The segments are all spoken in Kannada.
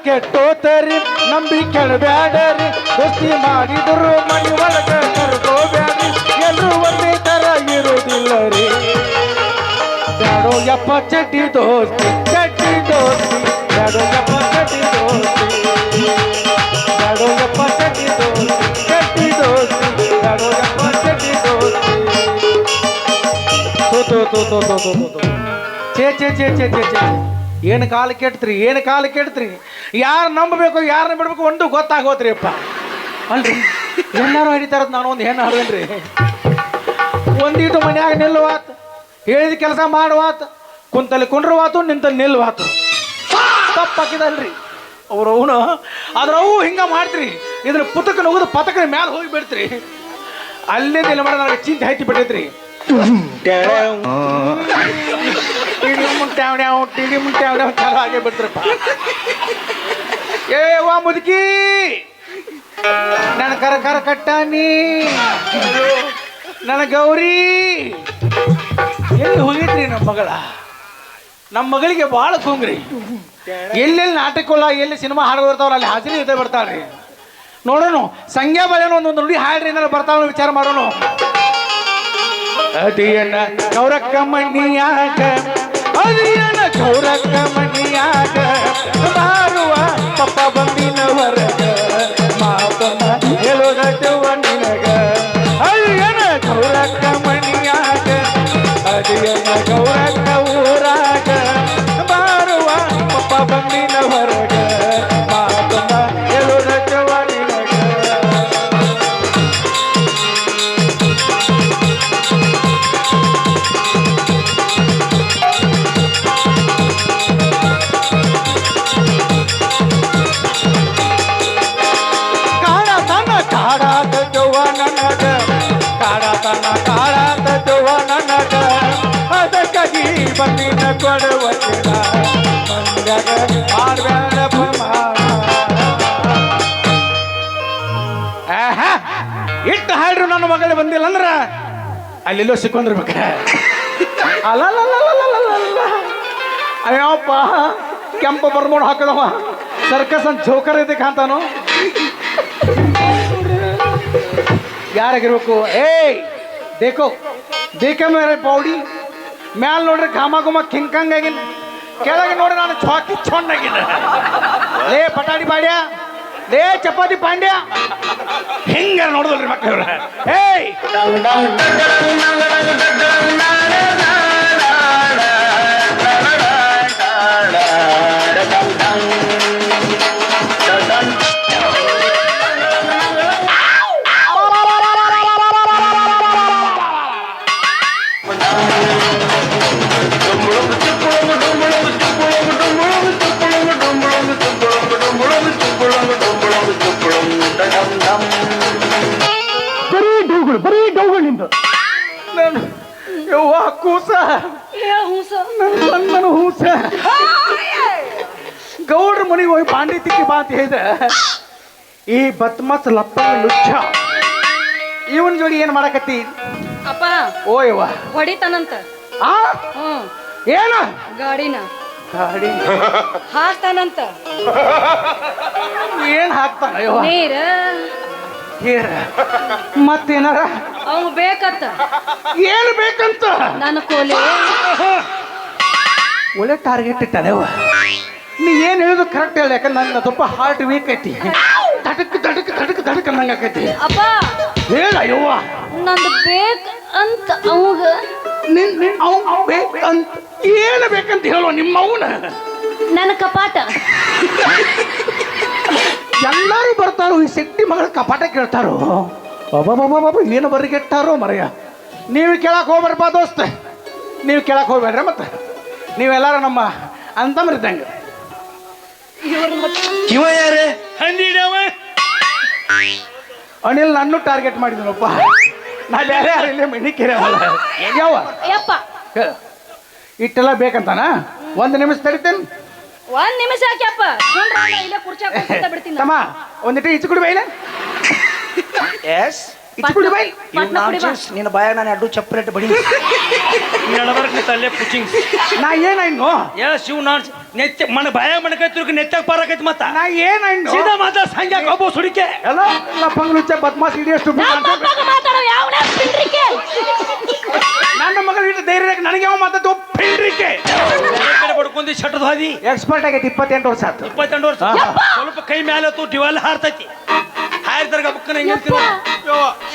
ಕೆಟ್ಟೋತರಿ ನಂಬಿ ಕೆಳಬ್ಯಾಡರಿ ದೋಸ್ತಿ ಮಾಡಿದ್ರು ಮನಿ ಒಳಗ ಕರ್ಕೋಬ್ಯಾಡ್ರಿ ಎಲ್ರು ಒಂದೇ ತರ ಇರುವುದಿಲ್ಲ ರೀ ಬ್ಯಾಡೋ ಯಪ್ಪ ಚಡ್ಡಿ ದೋಸ್ತಿ ಬ್ಯಾಡೋ ಯಪ್ಪ ಚಡ್ಡಿ ದೋಸ್ತಿ ಬ್ಯಾಡೋ ಯಪ್ಪ ಚಡ್ಡಿ ದೋಸ್ತಿ ಬ್ಯಾಡೋ ಯಪ್ಪ ಚಡ್ಡಿ ದೋಸ್ತಿ ಛೇ ಏನು ಕಾಲ ಕೆಡ್ತ್ರಿ ಯಾರು ನಂಬಬೇಕು ಯಾರನ್ನ ಬಿಡ್ಬೇಕು ಒಂದು ಗೊತ್ತಾಗೋತ್ರಿ ಅಪ್ಪ ಅಲ್ರಿ ಏನಾರು ಹಿಡಿತಾರದ್ ನಾನು ಒಂದು ಹೆಣ್ಣು ಹಾಡೇನ್ರಿ ಒಂದೀಟು ಮನ್ಯಾಗ ನಿಲ್ಲುವಾತು ಹೇಳಿದ ಕೆಲಸ ಮಾಡುವಾತು ಕುಂತಲ್ಲಿ ಕುಂಡ್ರವಾತು ನಿಂತಲ್ಲಿ ನಿಲ್ಲುವಾತು ತಪ್ಪಾಕಿದಲ್ರಿ ಅವ್ರವನು ಅವು ಹಿಂಗ ಮಾಡ್ತ್ರಿ ಇದ್ರ ಪುಸ್ತಕ ನುಗ್ದು ಪತಕ ಮ್ಯಾಲ ಹೋಗಿ ಬಿಡ್ತ್ರಿ ಅಲ್ಲೇ ನಿಲ್ಲ ಮಾಡ ನನಗೆ ಚಿಂತೆ ಹತ್ತಿ ಬಿಟ್ಟೈತ್ರಿ ಚಾಲು ಆಗೇ ಬಿಡ್ತ್ರಪ್ಪ ಏ ವಾ ಮುದುಕಿ ನನ್ನ ಕರ ಕಟ್ಟಾನಿ ನನ್ನ ಗೌರಿ ಎಲ್ಲಿ ಹೋಗಿದ್ರಿ ನಮ್ಮ ಮಗಳಿಗೆ ಭಾಳ ಕುಂಗ್ರಿ ಎಲ್ಲೆಲ್ಲಿ ನಾಟಕಲ್ಲ ಎಲ್ಲಿ ಸಿನಿಮಾ ಹಾಡು ಬರ್ತಾವಲ್ಲ ಅಲ್ಲಿ ಹಾಜರಿ ಇದ್ದೇ ಬರ್ತಾಳ್ರಿ ನೋಡೋಣ ಸಂಖ್ಯಾ ಬಳೆನೋ ಒಂದೊಂದು ನುಡಿ ಹಾಡ್ರಿ ಏನಾರು ಬರ್ತಾವ ವಿಚಾರ ಮಾಡೋಣ ಅದಿಯನ ಗೌರಕ್ಕ ಮಣ್ಣಿಯಾಗ ಅದಿಯನ ಗೌರಕ್ಕ ಮಣ್ಣಿಯಾಗ ಬಾರುವ ಪಪ್ಪ ಬಂದಿನ ಹೊರಗ ಮಾತನ್ನ ಹೇಳೋದವ ನಿನಗ ಅದಿಯನ ಗೌರಕ್ಕ ಮಣ್ಣಿಯಾಗ ಅದಿಯನ ಗೌರಕ್ಕ ಊರಾಗ ಬಾರುವ ಪಪ್ಪ ಬಂದಿನ ಹೊರಗ ಮಾತನ್ನ ಹೇಳೋದವ ನಿನಗ ಅದಕ್ಕಾಗಿ ಬಂದಿನ ಕೊಡುವತ್ತಿನ ಮಂದ್ಯಾಗ ಮಾಡ್ಬೇಡಪ್ಪ ಇಟ್ಟು ಹಾಡ್ರು ನನ್ನ ಮಗಳು ಬಂದಿಲ್ಲ ಅಂದ್ರ ಅಲ್ಲೆಲ್ಲೋ ಸಿಕ್ಕೊಂಡ್ರಬೇಕ ಅಯ್ಯಪ್ಪ ಕೆಂಪ ಬರ್ಮೋಡ್ ಹಾಕದವ ಸರ್ಕಸ್ ಅಂತ ಜೋಕರ್ ಇದೆ ಕಾಂತಾನು ಯಾರಾಗಿರ್ಬೇಕು ಏಯ್ ದೇಖ ಮೇರೆ ಬೌಡಿ ಮ್ಯಾಲ ನೋಡ್ರಿ ಘಾಮ ಗುಮ ಕಿಂಕಂಗಾಗಿನ ಕೆಳಗೆ ನೋಡ್ರಿ ನಾನು ಛಾಕಿ ಛೊಂಡಾಗಿನ ಲೇ ಪಟಾಡಿ ಬಾಡ್ಯ ಲೇ ಚಪಾತಿ ಪಾಂಡ್ಯ ಹಿಂಗ ನೋಡಿದ್ರಿ ಮಕ್ಕಳ ಏಯ್ ಬರೀ ಡೌಗಳು ನಿಂದು ಯವ್ವ ಕೂಸ ನನ್ನ ಹೂಸ ಗೌಡ್ರ ಮನೆಗೆ ಹೋಗಿ ಬಾಂಡಿ ತಿಕ್ಕಿ ಬಾ ಅಂತ ಹೇಳಿದ ಈ ಬತ್ಮಸ್ ಲಪ್ಪ ಲುಚ್ಚ ಇವನ್ ಜೋಡಿ ಏನ್ ಮಾಡಕತ್ತಿ ಅಪ್ಪ ಓ ಯವ್ವ ಹೊಡಿತಾನಂತ ಏನ ಗಾಡಿ ಹಾಕ್ತಾನಂತ ಏನ್ ಹಾಕ್ತಾನ ಯವ್ವ ನೀರ ಮತ್ತೇನಾರ ಅವ್ ಬೇಕತ್ತ ಏನು ಬೇಕಂತ ನನ್ನ ಕೋಲೆ ಒಳ್ಳೆ ಟಾರ್ಗೆಟ್ ಇಟ್ಟದವ ನೀ ಏನ್ ಹೇಳುದು ಕರೆಕ್ಟ್ ಹೇಳ ಯಾಕಂದ್ರೆ ನನ್ನ ಸ್ವಲ್ಪ ಹಾರ್ಟ್ ವೀಕ್ ಐತಿ ದಡಕ್ ಅನ್ನಂಗ ಆಕೈತಿ ಅಪ್ಪ ಹೇಳ ಯವ್ವ ನಂದು ಬೇಕ್ ಅಂತ ಅವಾಗ ಬೇಕಂತ ಏನು ಬೇಕಂತ ಹೇಳುವ ನಿಮ್ಮ ಅವನ ನನ್ನ ಕಪಾಟ ಎಲ್ಲರೂ ಬರ್ತಾರೋ ಈ ಶೆಟ್ಟಿ ಮಗಳ ಕಪಾಟ ಕೇಳ್ತಾರೋ ಬಾಬಾ ಏನು ಬರಿಗೆಟ್ಟಾರೋ ಮರೆಯ ನೀವು ಕೇಳಕ್ ಹೋಗ್ಬೇಡ್ರಪ್ಪ ದೋಸ್ತ ನೀವು ಕೇಳಕ್ ಹೋಗ್ಬೇಡ್ರ ಮತ್ತೆ ನೀವೆಲ್ಲರೂ ನಮ್ಮ ಅಂತಮರಿದ್ದಂಗೆ ಇವ ಯಾರೇ ಅನಿಲ್ ನನ್ನೂ ಟಾರ್ಗೆಟ್ ಮಾಡಿದನಪ್ಪ ನಾ ಬೇರೆ ಯಾರು ಇಲ್ಲೇ ಮೆಣಿಕೆರೆ ಯಾವ ಇಟ್ಟೆಲ್ಲ ಬೇಕಂತಾನ ಒಂದು ನಿಮಿಷ ತಡಿತೇನೆ ಒಂದ್ ನಿಮಿಷ ಹಾಕ್ಯಪ್ಪ ಇಲ್ಲೇ ಕುರ್ಚಿ ಬಿಡ್ತೀನಿ ತಮ್ಮ ಒಂದಿಟ್ಟು ಈಚೆ ಕೊಡಿ ಬೈಲೆ ಎಸ್ ಇಟ್ಬಿಡಿ ಬೈ ಪಟ್ನ ಕುಡಿ ಬಾ. ನಿನ್ನ ಬಾಯಾಗ ನಾನು ಅಡ್ಡು ಚಪ್ಪಲೆಟ್ ಬಡಿ ನಡಬರ್ಕ್ ತಲೆ ಪುಚಿಂಗ್ ನಾ ಏನಾಯ್ನು ಏ ಶಿವ್ ನಾನ್ ನೆತ್ತ ಮನ ಬಾಯ ಮಣಕೈತಿ ನೆತ್ತಾಗ ಪಾರಕೈತಿ ಮತ್ತ ನಾ ಏನಾಯ್ನು ಸೀದಾ ಮಾತಾ ಸಂಜೆ ಕಬ್ಬು ಸುಡಿಕೆ ಎಲ್ಲ ಲಫಂಗ್ಲುಚ್ಚ ಬದ್ಮಾಸ್ ಹಿಡಿಯಷ್ಟು ನಮ್ಮ ಅಪ್ಪಗ ಮಾತಾಡೋ ಯಾವನ ಪಿಂಡ್ರಿಕೆ. ನನ್ನ ಮಗಳ ಹಿಡಿದ ಧೈರ್ಯ ನನಗೆ ಯಾವ ಮಾತಾಡ್ತು ಪಿಂಡ್ರಿಕೆ ಕಡೆ ಬಡ್ಕೊಂಡಿ ಶಟದ ಹಾದಿ ಎಕ್ಸ್ಪರ್ಟ್ ಆಗೈತಿ 28 ವರ್ಷ ಆತು 22 ವರ್ಷ ಸ್ವಲ್ಪ ಕೈ ಮೇಲೆ ತು ಡಿವಾಲ್ ಹಾರ್ತೈತಿ ಹಾರಿದಾಗ ಬುಕ್ಕನ ಹೆಂಗ್ ಹೇಳ್ತೀನಿ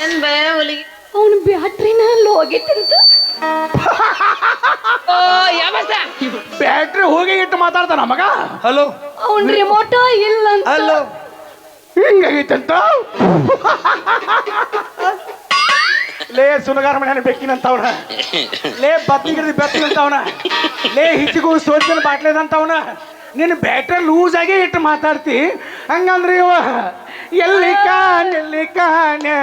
ಏನ್ ಬೇ ಒಲಿಗೆ ಅವನು ಬ್ಯಾಟ್ರಿನ ಲೋ ಆಗೈತಂತ. ಬ್ಯಾಟ್ರಿ ಹೋಗಿ ಇಟ್ಟು ಮಾತಾಡ್ತಾನ ಮಗ ಹಲೋ ಅವನ್ ರಿಮೋಟ್ ಇಲ್ಲ ಅಂತ. ಹಲೋ ಹಿಂಗಾಗೈತಂತ ಲೇ ಸುನಗಾರ ಮನೆ ಬೆಕ್ಕಿನಂತವನ ಲೇ ಬದ್ನಿಗಿಡ್ದು ಬೆಕ್ಕಿನಂತವನ ಲೇ ಹಿಚ್ಚಿಗೂ ಸೋಚಿನ ಬಾಟ್ಲೇದಂತವನ ನಿನ್ನ ಬ್ಯಾಟ್ರಿ ಲೂಸ್ ಆಗಿ ಇಟ್ಟು ಮಾತಾಡ್ತಿ ಹಂಗಂದ್ರೆ ಇವ ಎಲ್ಲಿ ಕಾಣೆ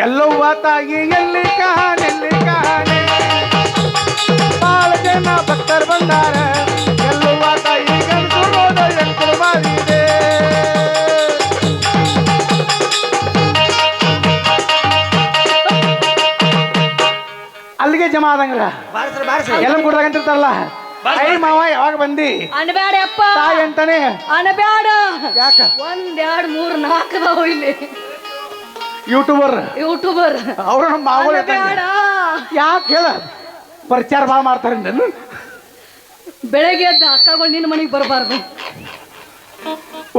ಎಲ್ಲವ್ವ ತಾಯಿ ಎಲ್ಲಿ ಕಾಣೆ ಬಾಳ ಜನ ಭಕ್ತರು ಬಂದಾರ ಎಲ್ಲವ್ವ ತಾಯಿ ಗಂಟು ರೋದ ಎಂಟು ಮಾಡಿದೆ ಅಲ್ಲಿಗೆ ಜಮಾ ಆದಂಗಲ್ಲ ಎಲ್ಲ ಕೊಡ್ದಾಗಂತಿರ್ತಾರಲ್ಲ ಐ ಮಾವ ಯಾವಾಗ ಬಂದಿ ಅನ್ಬ್ಯಾಡ ಅಪ್ಪ ತಾಯಿ ಅಂತಾನೆ ಅನ್ಬ್ಯಾಡ. ಯಾಕ 1 2 3 4 ಅದಾವ ಇಲ್ಲಿ ಯೂಟ್ಯೂಬರ್ ಯೂಟ್ಯೂಬರ್. ಅವ್ರ ನಮ್ಮ ಮಾವಳ ಅನ್ಬ್ಯಾಡ. ಯಾಕೆ ಹೇಳ ಪ್ರಚಾರ ಭಾಳ ಮಾಡ್ತಾರೆ ನಾನು ಬೆಳಗ್ಗೆ ಎದ್ದ ಅಕ್ಕಗಳು ನಿನ್ನ ಮನೆಗೆ ಬರಬಾರ್ದು.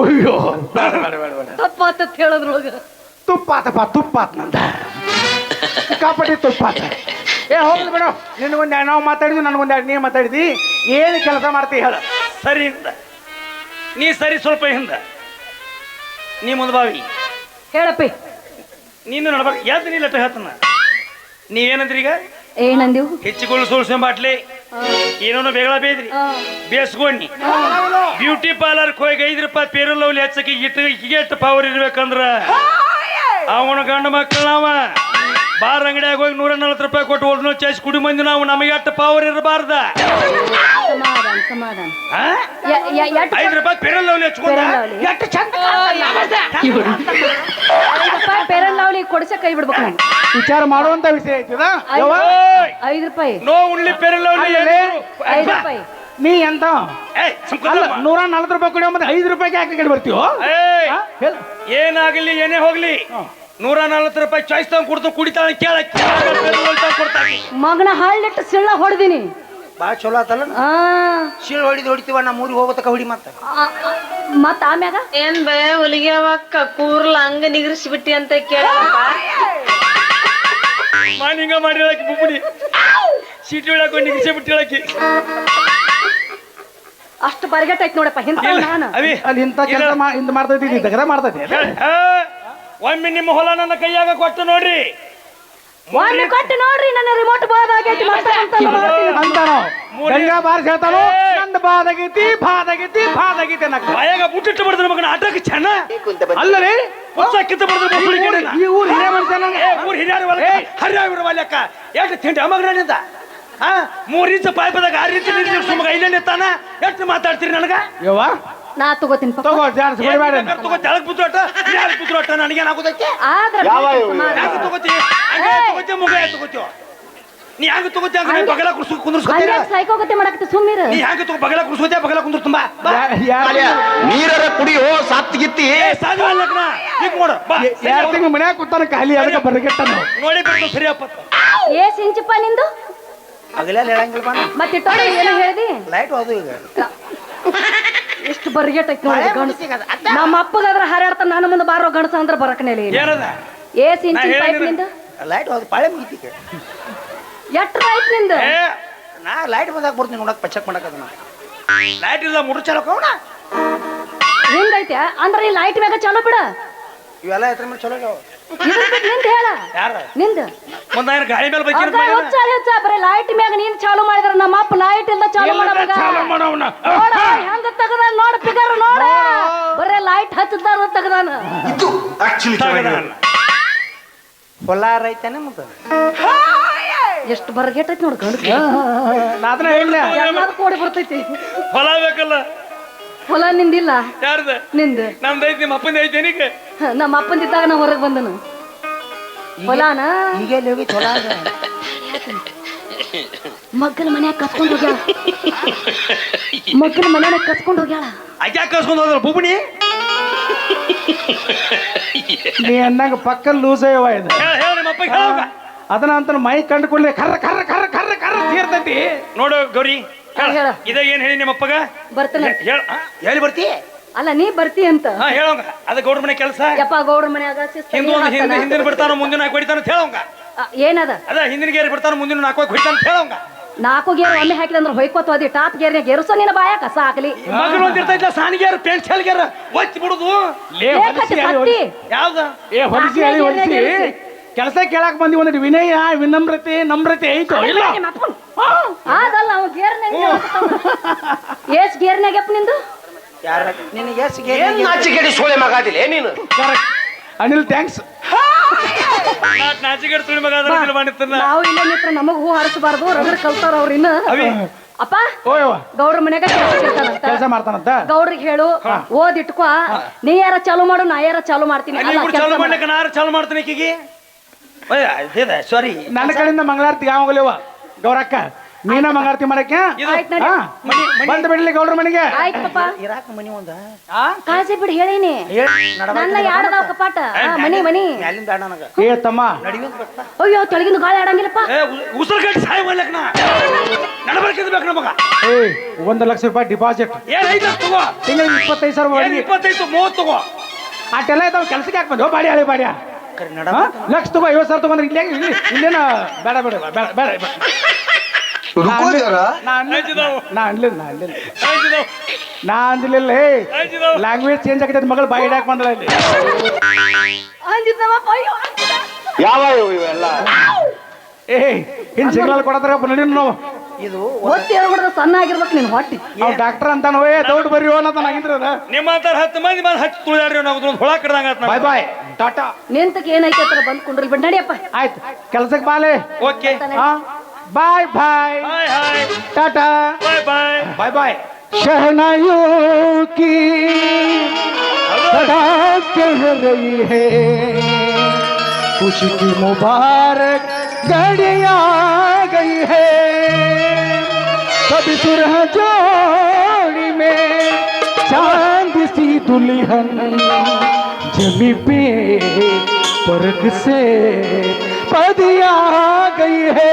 ಅಯ್ಯೋ ಬೇಡ ಬೇಡ ಬೇಡ ಬೇಡ ತಪ್ಪಾತ ಹೇಳೋದ್ರೊಳಗ ತುಪ್ಪಾತ್ ನಂದ ಕಾಪಟ್ಟಿ ತುಪ್ಪಾತ ಏ ಹೋಗ್ಲಿ ಬಿಡು ನಿನಗೊಂದು ನಾವು ಮಾತಾಡಿದ್ವಿ ನನಗೊಂದು ನೀ ಮಾತಾಡಿದಿ ಏನು ಕೆಲಸ ಮಾಡ್ತೀವಿ ಹೇಳ ಸರಿ ಹಿಂದ ನೀ ಸರಿ ಸ್ವಲ್ಪ ಹಿಂದ ನೀ ಮುಂದೆ ಬಾವಿ ಹೇಳಪ್ಪಿ. ನೀನು ನಡ್ಬಾರ್ದು ಯಾವ್ದು ನೀ ಲೆಟ್ಟ ಹೇಳ್ತಾನ ನೀವೇನಂದ್ರಿ ಈಗ ಏನಂದಿವು? ಹೆಚ್ಚಿಗಳು ಸೋಳ್ಸೋ ಬಾಟ್ಲಿ ಏನೋ ಬೇಗಳ ಬೇದ್ರಿ ಬೇಸ್ಕೊಂಡಿ ಬ್ಯೂಟಿ ಪಾರ್ಲರ್ಗೆ ಹೋಗಿ 5 ರೂಪಾಯಿ ಪೇರು ಲವ್ಲಿ ಹಚ್ಚಕ್ಕೆ ಇಟ್ಟು ಪವರ್ ಇರ್ಬೇಕಂದ್ರ ಅವನ ಗಂಡ ಮಕ್ಕಳು ನಾವ ಬಾರ್ ಅಂಗಡಿಯಾಗ ಹೋಗಿ 140 ರೂಪಾಯಿ ಕೊಟ್ಟು ಒಳ್ಳೆ ಚಾಯ್ಸ್ ಕುಡಿ ಮಂದಿ ನಾವು ನಮಗೆ ಎಷ್ಟು ಪವರ್ ಇರಬಾರ್ದ ಸಮಾಧಾನ ಸಮಾಧಾನ. 5 ರೂಪಾಯಿ ಪೇರು ಲವ್ಲಿ ಹಚ್ಕೊಂಡ ಎಷ್ಟು ಚಂದ ಪೇರನ್ ಲವ್ಲಿ ಕೊಡ್ಸ ಕೈ ಬಿಡ್ಬೇಕು ನಾನು. ವಿಚಾರ ಮಾಡುವಂತ ವಿಷಯ ಐತಿದ 5 ರೂಪಾಯಿ ನೋ ಉಣ್ಲಿ ಪೇರು ಲವ್ಲಿ 5 ರೂಪಾಯಿ. ನೀ ಎಂತ ಅಲ್ಲ 140 ರೂಪಾಯಿ ಕೊಡಿ ಮತ್ತೆ 5 ರೂಪಾಯಿಗೆ ಯಾಕೆ ಕಡೆ ಬರ್ತೀವೋ ಏನಾಗಲಿ ಏನೇ ಹೋಗ್ಲಿ 140 ರೂಪಾಯಿ ಚಾಯ್ಸ್ ತಗೊಂಡ್ ಕೊಡ್ತು ಕುಡಿತಾಳ ಕೇಳ ಕೊಡ್ತಾನೆ ಮಗನ ಹಾಳಿಟ್ಟು ಸಿಳ್ಳ ಹೊಡೆದಿನಿ. ಭಾಳ ಚಲೋ ಆತಲ್ಲ ಶೀಳ್ ಹೊಡಿತೀವ ನಮ್ಮ ಊರಿಗೆ ಹೋಗೋತಕ ಹೊಡಿ ಮತ್ತ ಆಮ್ಯಾಗ ಏನ್ ಬೇ ಹೊಲಿಗೆ ಅವಕ್ಕ ಕೂರ್ಲ ಹಂಗ ನಿಗರಿಸ್ಬಿಟ್ಟಿ ಅಂತ ಕೇಳಪ್ಪ. ಹಿಂಗ ಮಾಡಿ ಹೇಳಕ್ಕೆ ಬುಬ್ಬುಡಿ ಸೀಟಿ ಒಳಗೆ ನಿಗಿಸೇ ಬಿಟ್ಟು ಹೇಳಕ್ಕೆ ಅಷ್ಟು ಬರಗಟ್ಟ ಐತ್ ನೋಡಪ್ಪ ಹಿಂತ ನಾನು ಅವಿ ಅಲ್ಲಿ ಇಂಥ ಕೆಲಸ ಇಂತ ಮಾಡ್ತೈತಿ ತೆಗದ ಮಾಡ್ತೈತಿ ಒಮ್ಮೆ ನಿಮ್ಮ ಹೊಲ ನನ್ನ ಕೈಯಾಗ ಕೊಟ್ಟು ನೋಡ್ರಿ ಒಮ್ಮೆ ಕೊಟ್ಟು ನೋಡ್ರಿ ನನ್ನ ರಿಮೋಟ್ ಬಾದಾಗೈತಿ ಅಂತಾನೋ ಗಂಗಾ ಬಾರಿಸಿ ಹೇಳ್ತಾನೋ ನಂದು ಬಾದಾಗೈತಿ ಅನ್ನಕ ಬಾಯಾಗ ಬುಟ್ಟಿಟ್ಟು ಬಡ್ದ್ರೆ ಮಗನ ಆಟಕ್ಕೆ ಚೆನ್ನ ಅಲ್ಲರೇ ಕಿತ್ತ ಬಡ್ದ್ರೆ ಈ ಊರು ಹಿರಿಯ ಮನುಷ್ಯನ ಊರು ಹರಿಯಾವಿರ ವಾಲ್ಯಕ್ಕ ಎಷ್ಟು ತಿಂಡಿ ಅಮಗ್ರನಿಂದ 3 ಇಂಚ್ ಪಾಯ್ಪದಾಗ 6 ಇಂಚ್ ನೀರು ಸುಮಗ ಇಲ್ಲೇ ತಾನ ಎಷ್ಟು ಮಾತಾಡ್ತೀರಿ ನನಗ ಯವ್ವ ನಾ ತಗೋತೀನಿ ತಗೋ ಜಾಡ್ಸ್ ಬಿಡಬೇಡ ತಗೋ ತೆಳಗ್ ಬಿದ್ರೋಟ ಯಾರು ಬಿದ್ರೋಟ ನನಗೇನಾಗೋದಕ್ಕೆ ಆದ್ರೆ ಯಾಕೆ ತಗೋತೀವಿ ಹಂಗೆ ತಗೋತೀವಿ ಮುಗ ತಗೋತೀವ ನೀ ಹ್ಯಾಂಗ ತಗೋತೀಯ ಅಂದ್ರೆ ಬಗಲ ಕುಂದ್ರಸ್ಕೊತೀರ ಸೈಕೋಗತಿ ಮಾಡಕತ್ತೆ ಸುಮ್ಮನಿರು. ನೀ ಹ್ಯಾಂಗ ತಗೋ ಬಗಲ ಕುಂದ್ರಸ್ಕೊತೀಯ ಬಗಲ ಕುಂದ್ರ ತುಂಬಾ ನೀರರ ಕುಡಿಯೋ ಸತ್ತಿಗಿತ್ತಿ ಸಾಧ್ಯವಲ್ಲಕ್ನ ಈಗ ನೋಡು ಬಾ ಎರಡು ತಿಂಗಳು ಮನ್ಯಾಗ ಕೂತಾನ ಖಾಲಿ ಅದಕ್ಕೆ ಬರಗೆಟ್ಟ ನೋಡಿ ಬರ್ತು ಸರಿಯಪ್ಪ ಏಸ್ ಇಂಚಪ್ಪ ನಿಂದು ಅಗಲ ಹೇಳಂಗಿಲ್ಲ ಮತ್ತೆ ಇಟ್ಟೋಡ ಏನೋ ಹೇಳ್ದಿ ಲೈಟ್ ಹೋದು ಈಗ ಎಷ್ಟು ಬರಗೆಟ್ ಐತಿ ನೋಡಿ ಗಣಸ. ನಮ್ಮ ಅಪ್ಪಗಾದ್ರ ಹಾರಾಡ್ತಾನ ನನ್ನ ಮುಂದೆ ಬಾರೋ ಗಣಸ ಅಂದ್ರೆ ಬರಕನೇಲಿ ಏನದ ಏಸ್ ಇಂಚ್ ಪೈಪ್ ನಿಂದ ಲೈಟ್ ಹೋದು ಪಾಳೆ ಮುಗಿತಿಗೆ ಎಟ್ರ ಐತ್ ನಿಂದ ನಾ ಲೈಟ್ ಬಂದಾಗ ಬರ್ತೀನಿ ನೋಡಕ್ ಪಚ್ಚಕ್ ಮಾಡಕದ ಲೈಟ್ ಇಲ್ಲ ಮುಟ್ರು ಚಾಲಕ ಹಿಂಗೈತೆ ಅಂದ್ರೆ ಈ ಲೈಟ್ ಮ್ಯಾಗ ಚಲೋ ಬಿಡ ಇವೆಲ್ಲ ಎತ್ರ ಮೇಲೆ ಚಲೋ ಆಗ್ಯಾವ. ನಿಂದ ಹೇಳ ಯಾರ ನಿಂದ ಮುಂದ ಗಾಳಿ ಮೇಲೆ ಬಗ್ಗೆ ಹುಚ್ಚ ಬರೀ ಲೈಟ್ ಮ್ಯಾಗ ನೀನ್ ಚಾಲು ಮಾಡಿದ್ರ ನಮ್ಮ ಅಪ್ಪ ಲೈಟ್ ಇಲ್ಲ ಚಾಲು ಮಾಡೋಣ ಹೆಂಗ ತಗದಾನ ನೋಡ ಪಿಗರ್ ನೋಡ ಬರೀ ಲೈಟ್ ಹಚ್ಚದಾರ ತಗದಾನ ಹೊಲ ರೈತಾನೆ ಮತ್ತೆ ಎಷ್ಟು ಬರಗೆಟ್ಟೈತಿ ನೋಡ್ ಗಂಡ ಅದನ್ನ ಹೇಳ ಎಲ್ಲಾರು ಕೋಡಿ ಬರ್ತೈತಿ. ಹೊಲ ಬೇಕಲ್ಲ ಹೊಲ ನಿಂದಿಲ್ಲ ಯಾರ್ದ ನಿಂದ ನಮ್ದು ಐತಿ ನಿಮ್ಮ ಅಪ್ಪಂದ ಐತಿ ಏನೀಗ ನಮ್ಮ ಅಪ್ಪಂದಿದ್ದಾಗ ನಾ ಹೊರಗೆ ಬಂದನು ಹೊಲಾನ ಈಗ ಎಲ್ಲಿ ಹೋಗಿ ಚಲೋ ಅದ ಮಗ್ಗಲ ಮನ್ಯಾಗ ಕಸ್ಕೊಂಡ್ ಹೋಗ್ಯಾಳ ಮಗ್ಗಲ ಮನ್ಯಾಗ ಕಸ್ಕೊಂಡ್ ಹೋಗ್ಯಾಳ ಆಕೆ ಕಳ್ಸ್ಕೊಂಡು ಹೋದ್ರ ಬುಬ್ಣಿ ನೀ ಅನ್ನಂಗ ಪಕ್ಕ ಲೂಸ್ ಅಯ್ಯವ ಇದು ಹೇಳ ನಿಮ್ಮ ಅಪ್ಪ ಹೇಳ ಅದನ್ನ ಅಂತ ಮೈ ಕಂಡು ಕೂಡಲೇ ಕರ್ರ ಕರ್ರ ಕರ್ರ ಕರ್ರ ಕರ್ರ ತೀರ್ತೈತಿ ನೋಡು ಗೌರಿ ಹೇಳ ಇದ ಏನ್ ಹೇಳಿ ನಿಮ್ಮ ಅಪ್ಪಗ ಬರ್ತಾನೆ ಹೇಳ ಎಲ್ಲಿ ಬರ್ತಿ ಅಲ್ಲ ನೀ ಬರ್ತಿ ಅಂತ ಹಾ ಹೇಳೋಂಗ ಅದ ಗೌಡ್ರ ಮನೆ ಕೆಲಸ ಯಪ್ಪ ಗೌಡ್ರ ಮನ್ಯಾಗ ಹಿಂದಿನ ಬಿಡ್ತಾನ ಮುಂದಿನ ಹಾಕಿ ಹೊಡಿತಾನ ಅಂತ ಹೇಳೋಂಗ ಏನದ ಅದ ಹಿಂದಿನ ಗೇರಿ ಬಿಡ್ತಾನ ಮುಂದಿನ ನಾಲ್ಕು ಹೊಡಿತಾನ ಅಂತ ಹೇಳೋಂಗ 4 ಗೇರ್ ಒಮ್ಮೆ ಹಾಕಿದಂದ್ರ ಹೊಯ್ಕೋತ ಹೋದಿ ಟಾಪ್ ಗೇರ್ನಾಗ ಏರುಸೋ ನಿನ್ನ ಬಾಯ ಕಸ ಹಾಕಲಿ ಮಗನ ಒಂದಿರ್ತೈತ್ಲ ಸಾಣಿಗೇರು ಪೆನ್ಸಿಲ್ ಗೇರ್ ಒತ್ತಿ ಬಿಡುದು ಲೇ ಹೊಲಿಸಿ ಹೇಳಿ ಸತ್ತಿ ಹೊಲಿಸಿ. ಯಾವ್ದ ಏ ಹೊಲಿಸಿ ಹೇಳಿ ಹೊಲಿಸಿ ಕೆಲಸ ಕೇಳಕ್ ಬಂದಿ ಒಂದು ವಿನಯ ವಿನಮ್ರತೆ ನಮ್ರತೆ ಐತೋ ಇಲ್ಲ ಅದಲ್ಲ ಅವ ಗೇರ್ನಾಗ ಎಷ್ಟ್ ಗೇರ್ನಾಗಪ್ಪ ನಿಂದು ಯಾರ ನಿನಗೆ ಏನ್ ನಾಚಿಕೆಡಿ ಸೋಳೆ ಮಗ ಅದಿಲ್ಲ ನೀನು ಕರೆಕ್ಟ್ ಅನಿಲ್ ಥ್ಯಾಂಕ್ಸ್ ನಾಚಿಗೆಡ್ ಸುಳಿ ಮಗ ಅದ್ರ ಮಾಡಿರ್ತಾನ ನಾವು ಇಲ್ಲೇ ನಿತ್ರ ನಮಗ್ ಹೂ ಹರಿಸಬಾರ್ದು ರಗಡ್ ಕಲ್ತಾರ ಅವ್ರ ಇನ್ನ ಅವಿ ಅಪ್ಪ ಓಯವ್ವ ಗೌಡ್ರ ಮನ್ಯಾಗ ಕೆಲಸ ಕೆಲಸ ಮಾಡ್ತಾನಂತ ಗೌಡ್ರಿಗೆ ಹೇಳು ಓದ್ ಇಟ್ಕೋ ನೀ ಯಾರ ಚಾಲು ಮಾಡು ನಾ ಯಾರ ಚಾಲು ಮಾಡ್ತೀನಿ ಅಲ್ಲ ನೀವು ಕೆಲ್ಸ ಚಾಲು ಮಾಡು. ಮಾಡ್ಲಿಕ್ಕೆ ನಾರು ಚಾಲು ಮಾಡ್ತೀನಿ ಈಕಿಗೆ ಸಾರಿ ನನ್ನ ಕಡೆಯಿಂದ ಮಂಗಳಾರತಿ ಯಾವಾಗಲೇವ ಗೌರಕ್ಕ ನೀನ ಮಂಗಳಾರತಿ ಮಾಡಕ್ಕೆ ಆಯ್ತ್ ನಡಿ. ಬಂದ್ ಬಿಡ್ಲಿ ಗೌಡ್ರ ಮನೆಗೆ ಆಯ್ತು ಪಪ್ಪ ಇರಾಕ ಮನಿ ಒಂದ ಕಾಳಜಿ ಬಿಡು ಹೇಳೀನಿ ನನ್ನ ಯಾಡದಾವ ಕಪಾಟ ಮನಿ ಮನಿ ಮ್ಯಾಲಿನ ಬ್ಯಾಡ ನನಗ ಏ ತಮ್ಮ ನಡಿವಿಂದ ಬರ್ತಾ ಅಯ್ಯೋ ತೆಳಗಿಂದ ಗಾಳಿ ಆಡಂಗಿಲ್ಲಪ್ಪ ಉಸಿರು ಕಟ್ಟಿ ಸಾಯ ಮಾಡ್ಲಕ್ ನಾ ನಡಬರ್ಕಿದ್ಬೇಕು ನಮಗ ಏ 1 ಲಕ್ಷ ರೂಪಾಯಿ ಡಿಪಾಸಿಟ್ ಏನ್ ಐತ ತಗೋ ತಿಂಗಳಿಗೆ 25,000 ಏನ್ 25 30 ತಗೋ ಅಟ್ಟೆಲ್ಲ ಇದಾವ ಕೆಲ್ಸಕ್ಕೆ ಹಾಕ್ ಬಂದು ಬಾಡಿ ಹಳೆ ಬಾಡ್ಯ ಕರೆ ನಡ ಲಕ್ಷ ತಗೋ 50,000 ತಗೊಂಡ್ರೆ ಇಲ್ಲೇನ ಬೇಡ ಬೇಡ ಬೇಡ ಬೇಡ ನಾ ಅಂದಿಲ್ಲ ಲ್ಯಾಂಗ್ವೇಜ್ ಚೇಂಜ್ ಆಗೈತೆ ಮಗಳು ಬಾಯಿ ಹಿಡ್ಯಾಕ ಬಂದಳ ಇಲ್ಲಿ ಅಂದಿದ್ದವಪ್ಪ, ಅಯ್ಯೋ, ಅಂದಿದ್ದ. ಯಾವ ಇವೆಲ್ಲ ಏ ಇನ್ ಸಿಗ್ನಲ್ ಕೊಡತಾರ ನಡಿ ನಾವು ಇದು ಒತ್ತಿ ಹೇಳ್ಬಿಡ್ದ ಸಣ್ಣ ಆಗಿರ್ಬೇಕು ನೀನ್ ಹೊಟ್ಟಿ ಅವ್ ಡಾಕ್ಟರ್ ಅಂತಾನ ಏ ದೌಡ್ ಬರ್ರಿ ಅನ್ನತ ಆಗಿದ್ರದ ನಿಮ್ಮ ಅಂತಾರ 10 ಮಂದಿ ಬಂದು ಹಚ್ಚಿ ತುಳಿದಾಡ್ರಿ ನಾವು ಒಂದು ಹೊಳ ಕಡ್ದಂಗ ಬಾಯ್ ಬಾಯ್ ಟಾಟಾ ನಿಂತಕ್ಕೆ ಏನೈತೆ ಹತ್ರ ಬಂದ್ ಕುಂಡ್ರಿ ಬಿಡ್ ನಡಿಯಪ್ಪ ಆಯ್ತು ಕೆಲ್ಸಕ್ಕೆ ಬಾಲೆ okay bye bye hi hi tata bye bye bye bye शहनाइयों की सदा कह रही है खुशी की मुबारक घड़ियां गई है कभी सुरह जोड़ी में चांद सी दुल्हन जमी पे पर्ग से पदिया गई है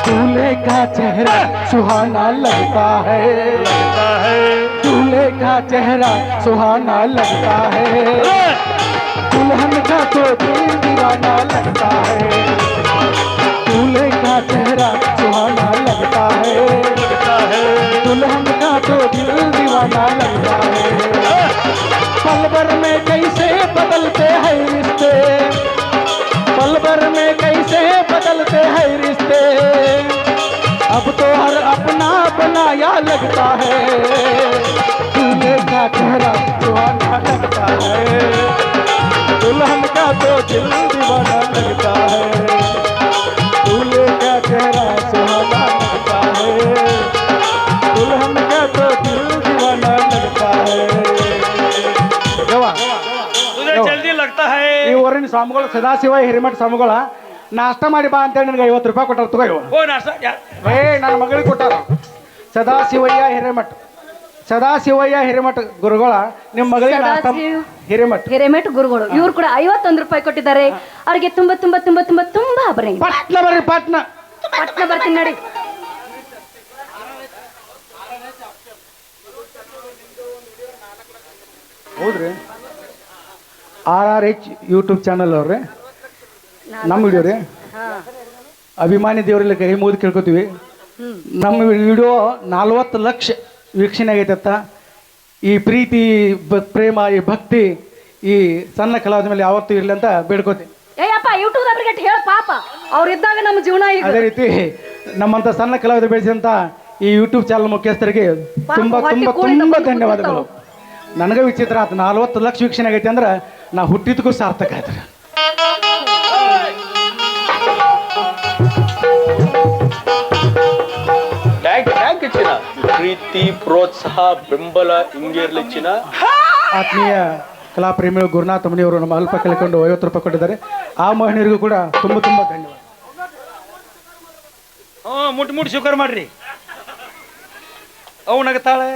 दूल्हे का चेहरा सुहाना लगता है दूल्हे का चेहरा सुहाना लगता है दुल्हन का तो दिल दीवाना लगता है दूल्हे का चेहरा सुहाना लगता है दुल्हन का तो दिल दीवाना लगता है पल भर में कैसे बदलते हैं रिश्ते पल भर में कैसे बदलते हैं रिश्ते अब तो हर अपना बनाया लगता है दूल्हे का चेहरा सुहाना लगता है दुल्हन का तो दिल दीवाना लगता है दूल्हे का चेहरा सुहाना लगता है दुल्हन का तो दिल दीवाना लगता है तुझे जल्दी लगता है ಈ ಊರಿನ ಸ್ವಾಮಿಗಳು ಸದಾಶಿವ ಹಿರೇಮಠ ಸ್ವಾಮಿಗಳ ನಾಷ್ಟ ಮಾಡಿ ಬಾ ಅಂತೇಳಿ ನನಗೆ 50 ರೂಪಾಯಿ ಕೊಟ್ಟಾರ ತಗೋ ಇವ. ಓ ನಾಷ್ಟ ಏ ನನ್ನ ಮಗಳಿಗೆ ಕೊಟ್ಟಾರ ಸದಾಶಿವಯ್ಯ ಹಿರೇಮಠ ಸದಾಶಿವಯ್ಯ ಹಿರೇಮಠ ಗುರುಗಳ ನಿಮ್ಮ ಮಗಳಿಗೆ ನಾಷ್ಟ ಹಿರೇಮಠ ಹಿರೇಮೆಟ್ ಗುರುಗಳು ಇವ್ರು ಕೂಡ 51 ರೂಪಾಯಿ ಕೊಟ್ಟಿದ್ದಾರೆ ಅವ್ರಿಗೆ ತುಂಬಾ ತುಂಬಾ ತುಂಬಾ ತುಂಬಾ ತುಂಬಾ ಬರೀ ಪಟ್ನ ಬರ್ರಿ ಪಟ್ನ ಪಟ್ನ ಬರ್ತೀನಿ ನಡಿ ಹೌದ್ರಿ RRH ಯೂಟ್ಯೂಬ್ ಚಾನಲ್ ಅವ್ರಿ ನಮ್ಮ ವಿಡಿಯೋ ರೀ ಅಭಿಮಾನಿ ದೇವರಲ್ಲಿ ಕೈ ಮುಗಿದು ಕೇಳ್ಕೊತೀವಿ ನಮ್ಮ ವಿಡಿಯೋ 40 ಲಕ್ಷ ವೀಕ್ಷಣೆ ಆಗೈತತ್ತ ಈ ಪ್ರೀತಿ ಪ್ರೇಮ ಈ ಭಕ್ತಿ ಈ ಸಣ್ಣ ಕಲಾವಿದ ಮೇಲೆ ಯಾವತ್ತೂ ಇರಲಿ ಅಂತ ಬೇಡ್ಕೋತೀನಿ ಏಯಪ್ಪ ಯೂಟ್ಯೂಬ್ ಅವ್ರಿಗೆ ಹೇಳ ಪಾಪ ಅವ್ರು ಇದ್ದಾಗ ನಮ್ಮ ಜೀವನ ಈಗ ಅದೇ ರೀತಿ ನಮ್ಮಂತ ಸಣ್ಣ ಕಲಾವಿದ ಬೆಳೆಸಿದಂತ ಈ ಯೂಟ್ಯೂಬ್ ಚಾನಲ್ ಮುಖ್ಯಸ್ಥರಿಗೆ ತುಂಬಾ ಹೊಟ್ಟೆ ತುಂಬಾ ಕೋಳಿ ತುಂಬಾ ತಗೊಂಡು ಧನ್ಯವಾದಗಳು. ನನಗೆ ವಿಚಿತ್ರ ಆಯ್ತು, 40 ಲಕ್ಷ ವೀಕ್ಷಣೆ ಆಗೈತೆ ಅಂದ್ರೆ ನಾ ಹುಟ್ಟಿದಕ್ಕೂ ಸಾರ್ಥಕ ಆಯ್ತು. ಟ್ಯಾಂಕ್ ಚಿನ್ನ, ಪ್ರೀತಿ ಪ್ರೋತ್ಸಾಹ ಬೆಂಬಲ ಹಿಂಗೆ ಇರ್ಲಿ ಚಿನ್ನ. ಆತ್ಮೀಯ ಕಲಾಪ್ರೇಮಿಗಳು ಗುರುನಾಥ ಮಣಿಯವರು ನಮ್ಮ ಅಲ್ಪ ಕಳ್ಕೊಂಡು 50 ರೂಪಾಯಿ ಕೊಟ್ಟಿದ್ದಾರೆ. ಆ ಮಹಿಳೆಯರಿಗೂ ಕೂಡ ತುಂಬ ತುಂಬ ಧನ್ಯವಾದ. ಮುಟ್ಟಿ ಮುಟ್ಟಿ ಸ್ವೀಕಾರ ಮಾಡ್ರಿ. ಅವು ನಗತಾಳೆ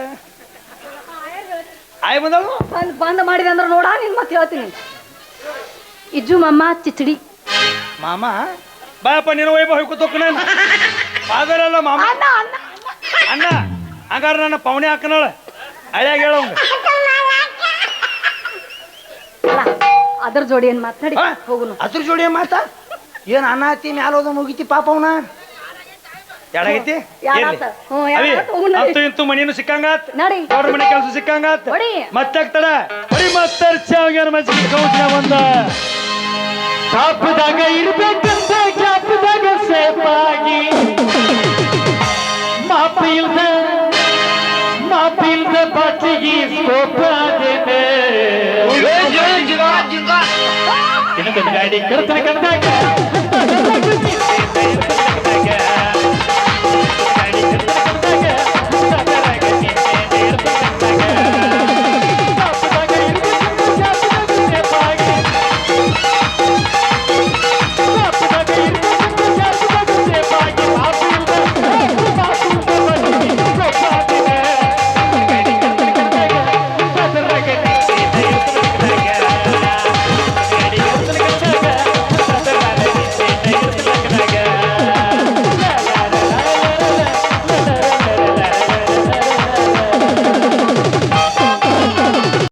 ಆಯ್ ಬಂದಳು. ಬಂದ್ ಮಾಡಿದೆ ಅಂದ್ರೆ ನೋಡ ನಿನ್ ಮತ್ತೆ ಹೇಳ್ತೀನಿ. ಇಜ್ಜು ಮಮ್ಮ ಚಿಚಡಿ ಮಾಮ ಬಾಯಪ್ಪ ನೀನು ವೈಭವ ಹೋಗ್ಕೊತೋಕ ನಾನು ಫಾದರಲ್ಲ ಮಾಮ ಅಣ್ಣ ಹಂಗಾರ ನನ್ನ ಪವಣಿ ಹಾಕನಳ ಹಳ್ಯಾಗ ಹೇಳವಂಗ ಅದ್ರ ಜೋಡಿ ಏನ್ ಮಾತಾಡಿ ಹೋಗುನು. ಅದ್ರ ಜೋಡಿ ಮಾತಾ ಏನ್ ಅನ್ನ ಹತ್ತಿ ಮ್ಯಾಲೋದ ಮುಗಿತಿ ಪಾಪ ಅವನ ಎಡಗೈತಿ ಯಾರಾತ? ಅಂತೂ ಇಂತೂ ಮನೇನು ಸಿಕ್ಕಂಗಾತ್, ನಡಿ ಅವ್ರ ಮನೆ ಕೆಲಸ ಸಿಕ್ಕಂಗಾತ್. ಹೊಡಿ. ಮತ್ತೆ ಆಗ್ತಾರ ಹೊಡಿ ಮತ್ತರ್ ಚಾವ್ಯಾರ ಮಜ್ಜಿಗೆ ಕೌಶಲ ಬಂದ ಕಾಪದಾಗ ಇರ್ಬೇಕಂತ ಕಾಪದಾಗ ಸೇಪಾಗಿ ಮಾಪಿಲ್ದ ಬಾಟಿಗೆ ಸ್ಕೋಪಾದೇನೆ ಗಾಡಿ ಕರ್ತನ ಕಂದಾಗ